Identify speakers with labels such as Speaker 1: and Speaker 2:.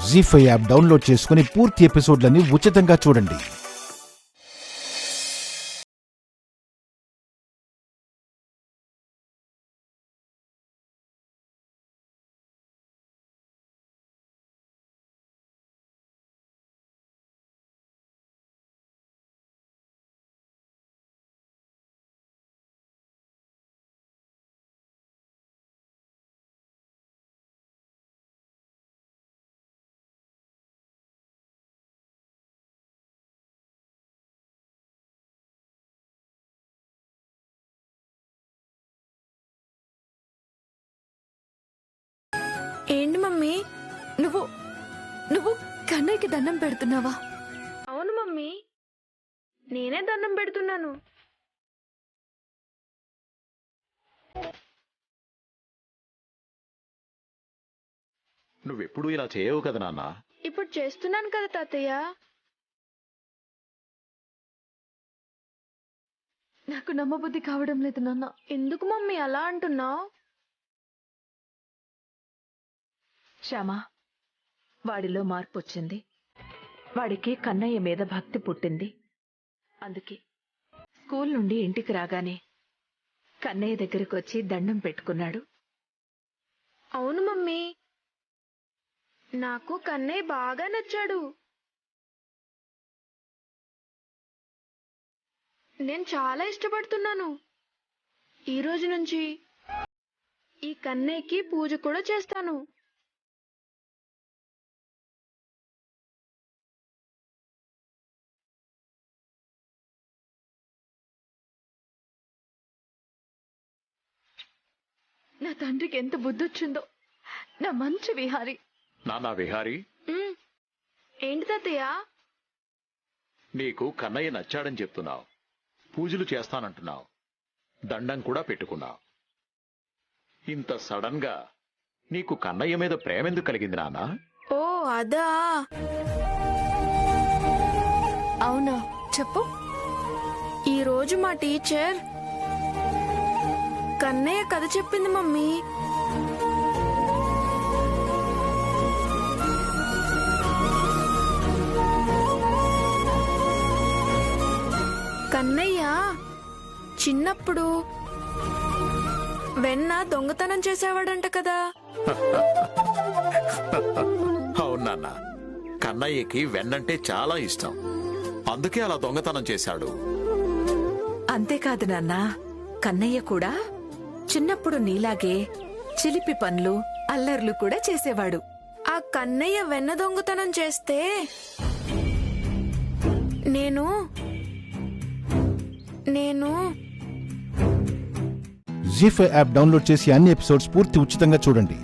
Speaker 1: జీ5 app download చేసుకుని పూర్తి ఎపిసోడ్లని ఉచితంగా చూడండి.
Speaker 2: ఏంటి మమ్మీ, నువ్వు నువ్వు కన్నయ్యకి దండం పెడుతున్నావా?
Speaker 3: అవును మమ్మీ, నేనే దండం పెడుతున్నాను.
Speaker 4: నువ్వెప్పుడు ఇలా చేయవు కదా నాన్న.
Speaker 3: ఇప్పుడు చేస్తున్నాను కదా తాతయ్య.
Speaker 2: నాకు నమ్మబుద్ధి కావడం లేదు నాన్న.
Speaker 3: ఎందుకు మమ్మీ అలా అంటున్నావు?
Speaker 5: శ్యామా, వాడిలో మార్పు వచ్చింది. వాడికి కన్నయ్య మీద భక్తి పుట్టింది. అందుకే స్కూల్ నుండి ఇంటికి రాగానే కన్నయ్య దగ్గరికి వచ్చి దండం పెట్టుకున్నాడు.
Speaker 3: అవును మమ్మీ, నాకు కన్నయ్య బాగా నచ్చాడు. నేను చాలా ఇష్టపడుతున్నాను. ఈ రోజు నుంచి ఈ కన్నయ్యకి పూజ కూడా చేస్తాను.
Speaker 2: నా తండ్రికి ఎంత బుద్ధొచ్చిందో. నా మంచి విహారి.
Speaker 4: నాన్న విహారీ,
Speaker 3: ఏంటి తాతయ్య?
Speaker 4: నీకు కన్నయ్య నచ్చాడని చెప్తున్నావు, పూజలు చేస్తానంటున్నావు, దండం కూడా పెట్టుకున్నావు. ఇంత సడన్ గా నీకు కన్నయ్య మీద ప్రేమెందుకు కలిగింది నాన్న?
Speaker 3: ఓ అదా.
Speaker 2: అవునా, చెప్పు.
Speaker 3: ఈ రోజు మా టీచర్ కన్నయ్య కథ చెప్పింది మమ్మీ. కన్నయ్య చిన్నప్పుడు వెన్న దొంగతనం చేసేవాడంట కదా.
Speaker 4: అవును నాన్న, కన్నయ్యకి వెన్నంటే చాలా ఇష్టం, అందుకే అలా దొంగతనం చేశాడు.
Speaker 5: అంతేకాదు నాన్నా, కన్నయ్య కూడా చిన్నప్పుడు నీలాగే చిలిపి పనులు, అల్లర్లు కూడా చేసేవాడు.
Speaker 3: ఆ కన్నయ్య వెన్న దొంగతనం చేస్తే నేను
Speaker 1: జీ5 యాప్ డౌన్లోడ్ చేసి అన్ని ఎపిసోడ్స్ పూర్తి ఉచితంగా చూడండి.